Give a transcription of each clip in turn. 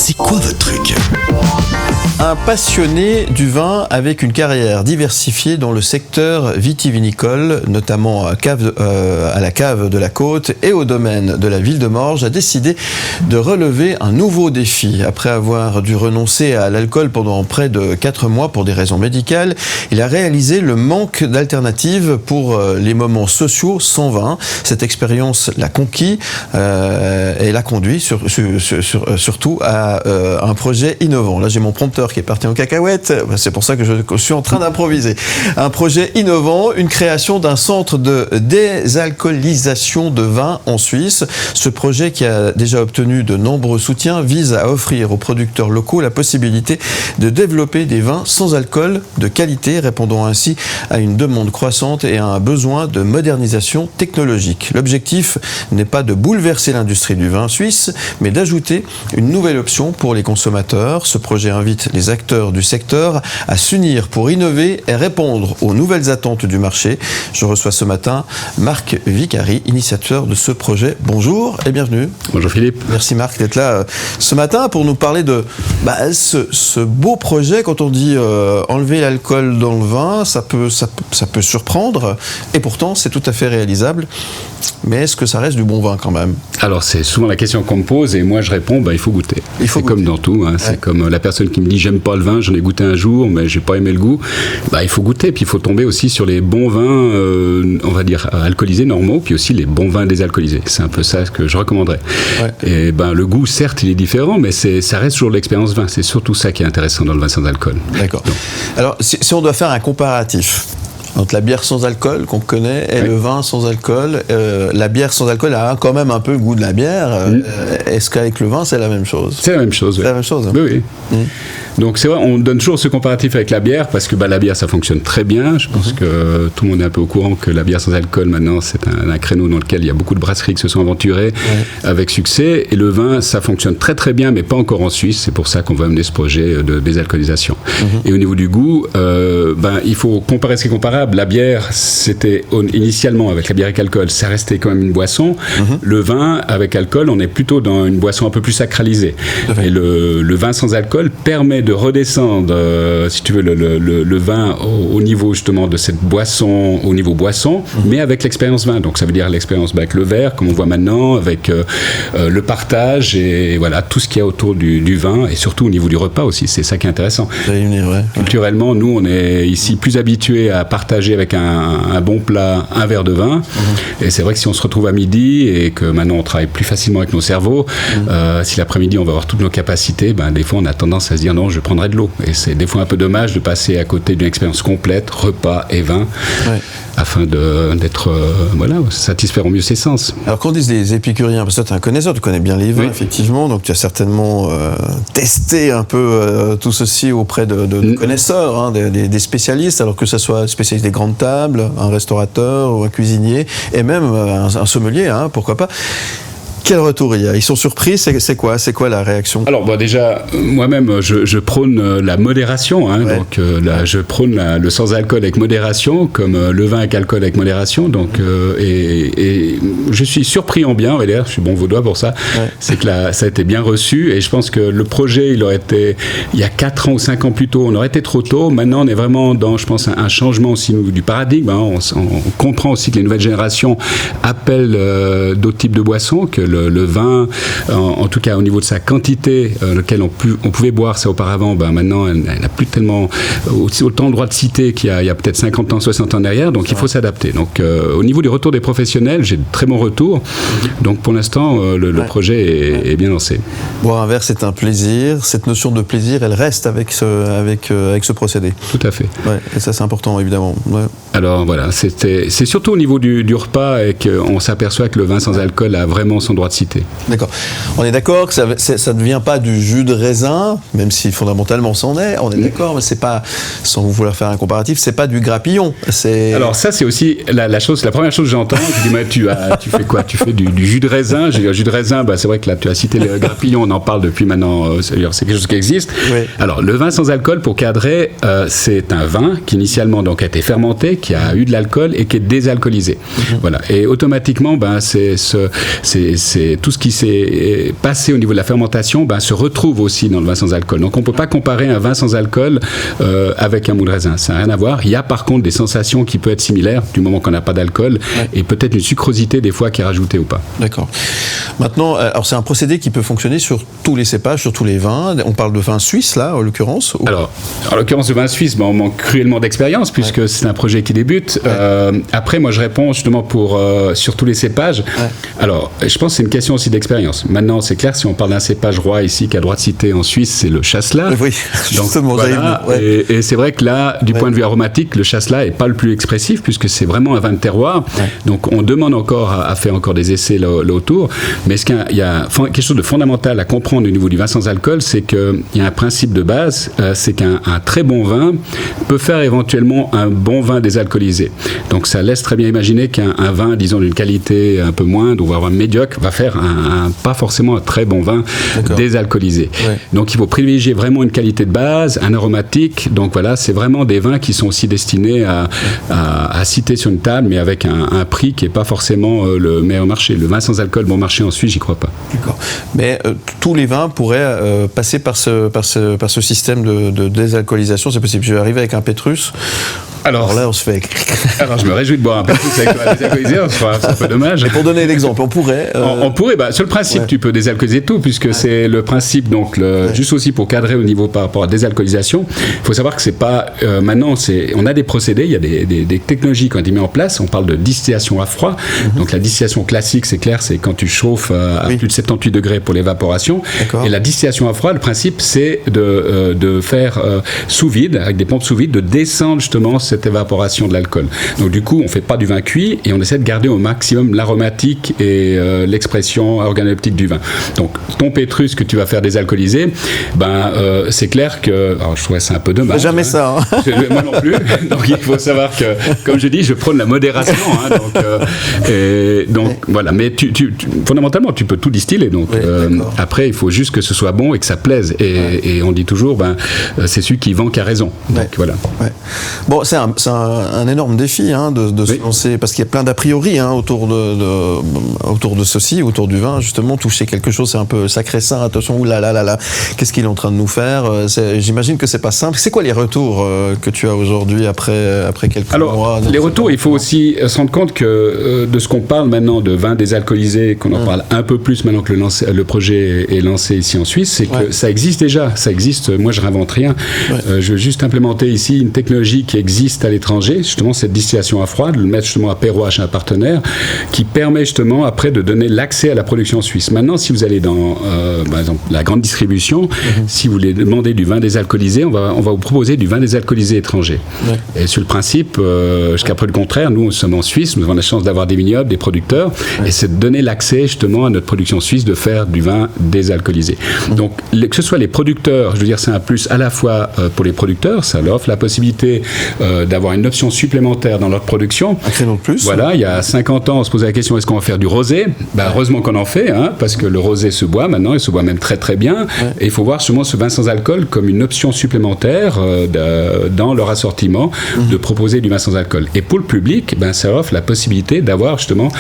C'est quoi votre truc ? Un passionné du vin avec une carrière diversifiée dans le secteur vitivinicole, notamment à la cave de la Côte et au domaine de la ville de Morges, a décidé de relever un nouveau défi. Après avoir dû renoncer à l'alcool pendant près de 4 mois pour des raisons médicales, il a réalisé le manque d'alternatives pour les moments sociaux sans vin. Cette expérience l'a conquis et l'a conduit surtout à un projet innovant. Là, j'ai mon prompteur qui est parti en cacahuète, c'est pour ça que je suis en train d'improviser. Un projet innovant, une création d'un centre de désalcoolisation de vin en Suisse. Ce projet, qui a déjà obtenu de nombreux soutiens, vise à offrir aux producteurs locaux la possibilité de développer des vins sans alcool de qualité, répondant ainsi à une demande croissante et à un besoin de modernisation technologique. L'objectif n'est pas de bouleverser l'industrie du vin suisse, mais d'ajouter une nouvelle option pour les consommateurs. Ce projet invite les acteurs du secteur à s'unir pour innover et répondre aux nouvelles attentes du marché. Je reçois ce matin Marc Vicari, initiateur de ce projet. Bonjour et bienvenue. Bonjour Philippe. Merci Marc d'être là ce matin pour nous parler de ce beau projet. Quand on dit enlever l'alcool dans le vin, ça peut surprendre et pourtant c'est tout à fait réalisable. Mais est-ce que ça reste du bon vin quand même ? Alors c'est souvent la question qu'on me pose et moi je réponds il faut goûter. C'est comme dans tout, hein. C'est comme la personne qui me dit j'aime pas le vin, j'en ai goûté un jour mais j'ai pas aimé le goût. Il faut goûter, puis il faut tomber aussi sur les bons vins, on va dire alcoolisés normaux, puis aussi les bons vins désalcoolisés. C'est un peu ça que je recommanderais. Ouais. Et le goût certes il est différent, mais ça reste toujours l'expérience vin. C'est surtout ça qui est intéressant dans le vin sans alcool. D'accord. Donc. Alors si on doit faire un comparatif entre la bière sans alcool qu'on connaît et le vin sans alcool, la bière sans alcool a quand même un peu le goût de la bière. Est-ce qu'avec le vin c'est la même chose ? C'est la même chose, oui. C'est la même chose. Hein. Oui. Donc c'est vrai, on donne toujours ce comparatif avec la bière parce que la bière ça fonctionne très bien. Je pense que tout le monde est un peu au courant que la bière sans alcool maintenant c'est un créneau dans lequel il y a beaucoup de brasseries qui se sont aventurées avec succès. Et le vin ça fonctionne très très bien, mais pas encore en Suisse. C'est pour ça qu'on va amener ce projet de désalcoolisation. Et au niveau du goût, il faut comparer ce qui est comparable. La bière, c'était initialement avec la bière avec alcool, ça restait quand même une boisson. Le vin avec alcool, on est plutôt dans une boisson un peu plus sacralisée. Et le vin sans alcool permet de redescendre, si tu veux, le vin au niveau justement de cette boisson, au niveau boisson, mais avec l'expérience vin. Donc ça veut dire l'expérience avec le verre, comme on voit maintenant, avec le partage et voilà, tout ce qu'il y a autour du vin, et surtout au niveau du repas aussi. C'est ça qui est intéressant. Culturellement, nous, on est ici plus habitués à partager avec un bon plat, un verre de vin. Et c'est vrai que si on se retrouve à midi et que maintenant on travaille plus facilement avec nos cerveaux, si l'après-midi on va avoir toutes nos capacités, des fois on a tendance à se dire non, je prendrai de l'eau. Et c'est des fois un peu dommage de passer à côté d'une expérience complète, repas et vin, afin d'être satisfaire au mieux ses sens. Alors qu'on dise des épicuriens, parce que toi tu es un connaisseur, tu connais bien les vins, effectivement, donc tu as certainement testé un peu tout ceci auprès de connaisseurs, des spécialistes, alors que ce soit spécialiste des grandes tables, un restaurateur ou un cuisinier, et même un sommelier, pourquoi pas. Quel retour il y a ? Ils sont surpris, c'est quoi la réaction ? Alors déjà, moi-même, je prône la modération, donc je prône le sans-alcool avec modération, comme le vin avec alcool avec modération, donc, et je suis surpris en bien, on va dire, je suis bon vaudois pour ça, c'est que ça a été bien reçu, et je pense que le projet, il aurait été, il y a 4 ans ou 5 ans plus tôt, on aurait été trop tôt, maintenant on est vraiment dans, je pense, un changement aussi du paradigme, on comprend aussi que les nouvelles générations appellent d'autres types de boissons, que le vin, en tout cas au niveau de sa quantité, lequel on pouvait boire ça auparavant, maintenant elle n'a plus tellement autant le droit de citer qu'il y a peut-être 50 ans, 60 ans derrière, donc il faut s'adapter. Donc au niveau du retour des professionnels, j'ai de très bons retours, donc pour l'instant le projet est bien lancé. Boire un verre c'est un plaisir, cette notion de plaisir elle reste avec ce procédé. Tout à fait. Et ça c'est important évidemment. Alors voilà, c'est surtout au niveau du repas et qu'on s'aperçoit que le vin sans alcool a vraiment son droit de citer. D'accord. On est d'accord que ça ne devient pas du jus de raisin, même si fondamentalement c'en est. On est d'accord, mais c'est pas, sans vouloir faire un comparatif, c'est pas du grappillon. Alors ça c'est aussi la première chose que j'entends. Je dis mais tu fais quoi ? Tu fais du jus de raisin ? J'ai dit jus de raisin. C'est vrai que là tu as cité le grappillon. On en parle depuis maintenant. C'est quelque chose qui existe. Oui. Alors le vin sans alcool, pour cadrer, c'est un vin qui initialement donc a été fermenté, qui a eu de l'alcool et qui est désalcoolisé. Voilà. Et automatiquement, c'est c'est tout ce qui s'est passé au niveau de la fermentation se retrouve aussi dans le vin sans alcool. Donc on ne peut pas comparer un vin sans alcool avec un mou de raisin. Ça n'a rien à voir. Il y a par contre des sensations qui peuvent être similaires du moment qu'on n'a pas d'alcool et peut-être une sucrosité des fois qui est rajoutée ou pas. D'accord. Maintenant, alors c'est un procédé qui peut fonctionner sur tous les cépages, sur tous les vins. On parle de vin suisse là, en l'occurrence. Alors, en l'occurrence, le vin suisse, on manque cruellement d'expérience puisque c'est un projet qui débute. Après, moi, je réponds justement sur tous les cépages. Alors, je pense que c'est une question aussi d'expérience. Maintenant, c'est clair, si on parle d'un cépage roi ici, qu'à droite cité en Suisse, c'est le Chasselas. Oui, justement. Donc, voilà, et c'est vrai que là, du point de vue aromatique, le Chasselas n'est pas le plus expressif puisque c'est vraiment un vin de terroir. Donc, on demande encore à faire encore des essais là autour. Mais il y a quelque chose de fondamental à comprendre au niveau du vin sans alcool, c'est qu'il y a un principe de base, c'est qu'un très bon vin peut faire éventuellement un bon vin désalcoolisé. Donc, ça laisse très bien imaginer qu'un vin, disons, d'une qualité un peu moindre, ou voire médiocre, va faire pas forcément un très bon vin désalcoolisé. Donc, il faut privilégier vraiment une qualité de base, un aromatique. Donc, voilà, c'est vraiment des vins qui sont aussi destinés à citer sur une table, mais avec un prix qui n'est pas forcément le meilleur marché. Le vin sans alcool bon marché en Suisse, j'y crois pas. D'accord. Mais tous les vins pourraient passer par ce système de désalcoolisation, c'est possible. Je vais arriver avec un Pétrus. Alors là, on se fait... Alors, je me réjouis de boire un Pétrus avec toi désalcoolisé, c'est un peu dommage. Et pour donner l'exemple, on pourrait... On pourrait, sur le principe, tu peux désalcooliser tout, puisque c'est le principe, donc, juste aussi pour cadrer au niveau par rapport à la désalcoolisation. Il faut savoir que c'est pas... maintenant, on a des procédés, il y a des technologies qui ont été mises en place. On parle de distillation à froid. Donc, la distillation classique, c'est clair, c'est quand tu chauffes à plus de 78 degrés pour l'évaporation. Et la distillation à froid, le principe, c'est de faire sous vide, avec des pompes sous vide, de descendre justement cette évaporation de l'alcool. Donc du coup, on ne fait pas du vin cuit et on essaie de garder au maximum l'aromatique et l'expression organoleptique du vin. Donc ton Pétrus que tu vas faire désalcooliser, c'est clair que... Alors je trouvais ça un peu dommage. Jamais ça. Moi non plus. Donc il faut savoir que, comme je dis, je prône la modération. Donc voilà. Mais fondamentalement, tu peux tout distiller. Donc après, il faut juste que ce soit bon et que ça plaise. Et on dit toujours, c'est celui qui vend qui a raison. Donc voilà. Bon, c'est un énorme défi de se lancer, parce qu'il y a plein d'a priori autour de ceci, autour du vin, justement, toucher quelque chose, c'est un peu sacré saint, attention, oulala, qu'est-ce qu'il est en train de nous faire, j'imagine que c'est pas simple. C'est quoi les retours que tu as aujourd'hui après quelques mois? Les retours, il faut aussi se rendre compte que de ce qu'on parle maintenant de vin désalcoolisé, qu'on en parle un peu plus maintenant que le projet est lancé ici en Suisse, c'est que ça existe déjà, moi je réinvente rien, je veux juste implémenter ici une technologie qui existe à l'étranger, justement cette distillation à froid, de le mettre justement à Perrois chez un partenaire, qui permet justement après de donner l'accès à la production suisse. Maintenant, si vous allez dans, par exemple, la grande distribution, si vous voulez demander du vin désalcoolisé, on va vous proposer du vin désalcoolisé étranger. Et sur le principe, jusqu'à preuve du contraire, nous sommes en Suisse, nous avons la chance d'avoir des vignobles, des producteurs, et c'est de donner l'accès justement à notre production suisse de faire du vin désalcoolisé. Donc, que ce soit les producteurs, je veux dire, c'est un plus à la fois pour les producteurs, ça leur offre la possibilité d'avoir une option supplémentaire dans leur production. Un créneau de plus. Voilà, il y a 50 ans, on se posait la question, est-ce qu'on va faire du rosé ? Heureusement qu'on en fait, parce que le rosé se boit maintenant, il se boit même très très bien. Et il faut voir justement ce vin sans alcool comme une option supplémentaire dans leur assortiment de proposer du vin sans alcool. Et pour le public, ça offre la possibilité d'avoir justement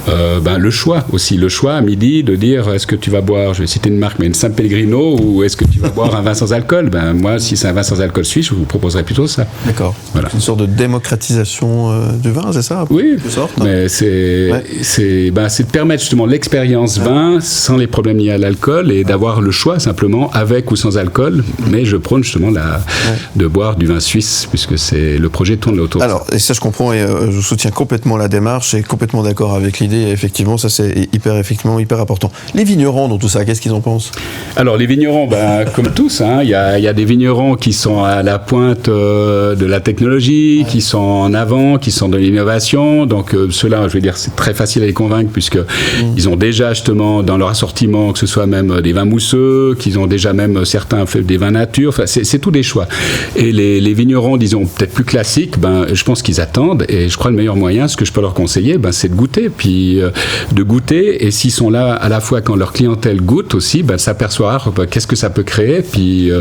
le choix aussi. Le choix à midi de dire, est-ce que tu vas boire, je vais citer une marque, mais une San Pellegrino, ou est-ce que tu vas boire un vin sans alcool ? Moi, si c'est un vin sans alcool suisse, je vous proposerais plutôt ça. D'accord. Voilà. Une sorte de démocratisation du vin, c'est ça ? Oui, mais c'est de permettre justement l'expérience vin sans les problèmes liés à l'alcool et d'avoir le choix simplement avec ou sans alcool. Mais je prône justement de boire du vin suisse puisque le projet tourne autour. Alors, et ça je comprends et je soutiens complètement la démarche et complètement d'accord avec l'idée. Et effectivement, ça c'est hyper important. Les vignerons dans tout ça, qu'est-ce qu'ils en pensent ? Alors les vignerons, comme tous, il y a des vignerons qui sont à la pointe de la technologie, qui sont en avant, qui sont de l'innovation. Donc ceux-là, je veux dire, c'est très facile à les convaincre puisque ils ont déjà justement dans leur assortiment, que ce soit même des vins mousseux, qu'ils ont déjà même certains fait des vins nature. Enfin, c'est tous des choix. Et les vignerons, disons peut-être plus classiques, je pense qu'ils attendent. Et je crois le meilleur moyen, ce que je peux leur conseiller, c'est de goûter, puis de goûter. Et s'ils sont là à la fois quand leur clientèle goûte aussi, de s'apercevoir qu'est-ce que ça peut créer, puis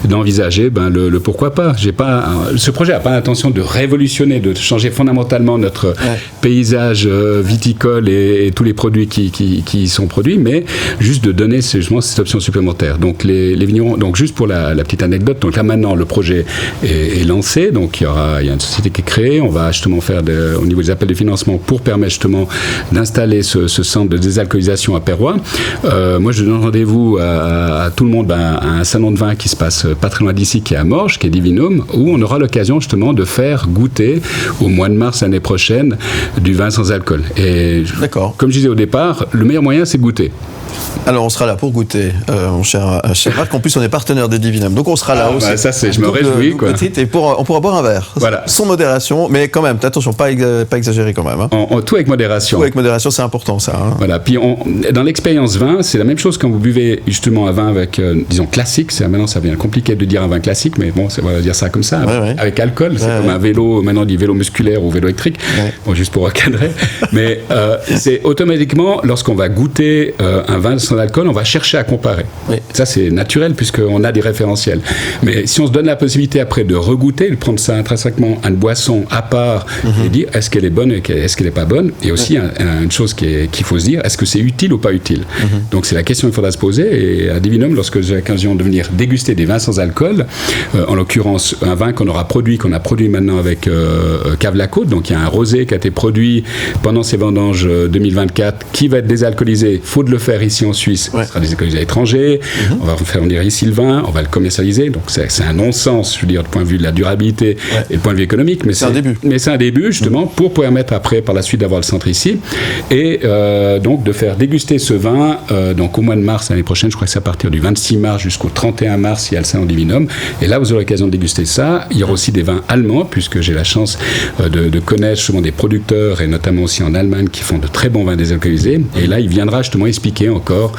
d'envisager le pourquoi pas. Ce projet n'a pas l'intention de révolutionner, de changer fondamentalement notre paysage viticole et tous les produits qui y sont produits, mais juste de donner justement cette option supplémentaire. Donc les vignerons, donc juste pour la petite anecdote, donc là maintenant le projet est lancé, donc il y a une société qui est créée, on va justement faire au niveau des appels de financement pour permettre justement d'installer ce centre de désalcoolisation à Perrois. Moi je donne rendez-vous à tout le monde à un salon de vin qui se passe pas très loin d'ici, qui est à Morges, qui est Divinum, où on aura l'occasion justement de faire goûter au mois de mars l'année prochaine du vin sans alcool. Et comme je disais au départ, le meilleur moyen c'est goûter. Alors on sera là pour goûter, mon cher Marc. En plus on est partenaire de Divinum, donc on sera là aussi. Ça je me réjouis quoi. Et on pourra boire un verre, sans modération, mais quand même, attention, pas exagérer quand même. Hein. Tout avec modération. Tout avec modération, c'est important ça. Hein. Voilà. Puis dans l'expérience vin, c'est la même chose quand vous buvez justement un vin avec, disons classique. Maintenant ça devient compliqué de dire un vin classique, mais bon, on va dire ça comme ça. Avec alcool, c'est comme un vélo. Maintenant on dit vélo musculaire ou vélo électrique. Bon, juste pour recadrer. Mais c'est automatiquement lorsqu'on va goûter un vin sans alcool, on va chercher à comparer. Ça, c'est naturel puisqu'on a des référentiels. Mais si on se donne la possibilité après de regoûter, de prendre ça intrinsèquement une boisson à part et dire est-ce qu'elle est bonne et est-ce qu'elle n'est pas bonne, et aussi une chose qu'il faut se dire, est-ce que c'est utile ou pas utile. Donc c'est la question qu'il faudra se poser. Et à Divinum, lorsque j'ai l'occasion de venir déguster des vins sans alcool, en l'occurrence un vin qu'on a produit maintenant avec Cave La Côte, donc il y a un rosé qui a été produit pendant ces vendanges 2024 qui va être désalcoolisé. Il faut de le faire ici en Suisse, ce sera désalcoolisé à l'étranger, on va faire venir ici le vin, on va le commercialiser, donc c'est un non-sens, je veux dire, du point de vue de la durabilité et du point de vue économique, mais c'est un début. Mais c'est un début, justement, pour permettre après, par la suite, d'avoir le centre ici, et donc de faire déguster ce vin, donc au mois de mars l'année prochaine, je crois que c'est à partir du 26 mars jusqu'au 31 mars, il y a le salon Divinum, et là vous aurez l'occasion de déguster ça. Il y aura aussi des vins allemands, puisque j'ai la chance de connaître justement des producteurs, et notamment aussi en Allemagne, qui font de très bons vins désalcoolisés, et là il viendra justement expliquer encore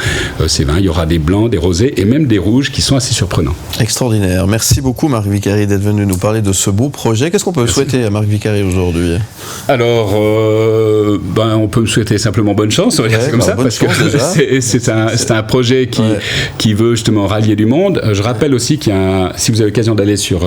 ces vins. Il y aura des blancs, des rosés et même des rouges qui sont assez surprenants. Extraordinaire. Merci beaucoup Marc Vicari d'être venu nous parler de ce beau projet. Qu'est-ce qu'on peut souhaiter à Marc Vicari aujourd'hui ? Alors, on peut me souhaiter simplement bonne chance, on va dire c'est comme ça, parce que c'est un projet qui veut justement rallier du monde. Je rappelle aussi qu'il y a si vous avez l'occasion d'aller sur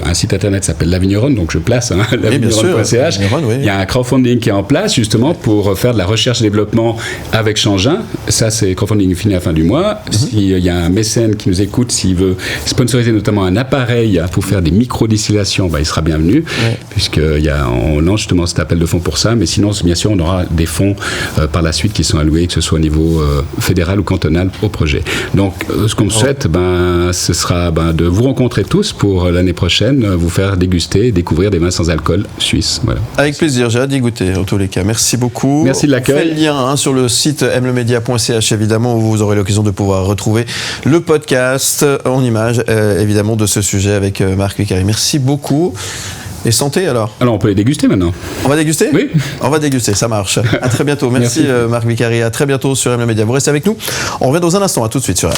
un site internet qui s'appelle La Vigneronne, donc je place lavigneronne.ch, il y a un crowdfunding qui est en place justement pour faire de la recherche et développement avec Changin. Ça, c'est crowdfunding fini à la fin du mois. S'il y a un mécène qui nous écoute, s'il veut sponsoriser notamment un appareil pour faire des micro-distillations, il sera bienvenu, puisqu'on lance justement cet appel de fonds pour ça. Mais sinon, bien sûr, on aura des fonds par la suite qui sont alloués, que ce soit au niveau fédéral ou cantonal, au projet. Donc, ce qu'on me souhaite, ce sera de vous rencontrer tous pour l'année prochaine, vous faire déguster et découvrir des vins sans alcool suisses. Voilà. Avec plaisir, j'ai hâte d'y goûter, en tous les cas. Merci beaucoup. Merci de l'accueil. On fait le lien sur le site mlemedia.ch, évidemment, où vous aurez l'occasion de pouvoir retrouver le podcast en images, évidemment, de ce sujet avec Marc Vicari. Merci beaucoup. Et santé alors ? Alors on peut les déguster maintenant. On va déguster ? Oui. On va déguster, ça marche. À très bientôt. Merci. Marc Vicari. À très bientôt sur mlemedia. Vous restez avec nous. On revient dans un instant. À tout de suite sur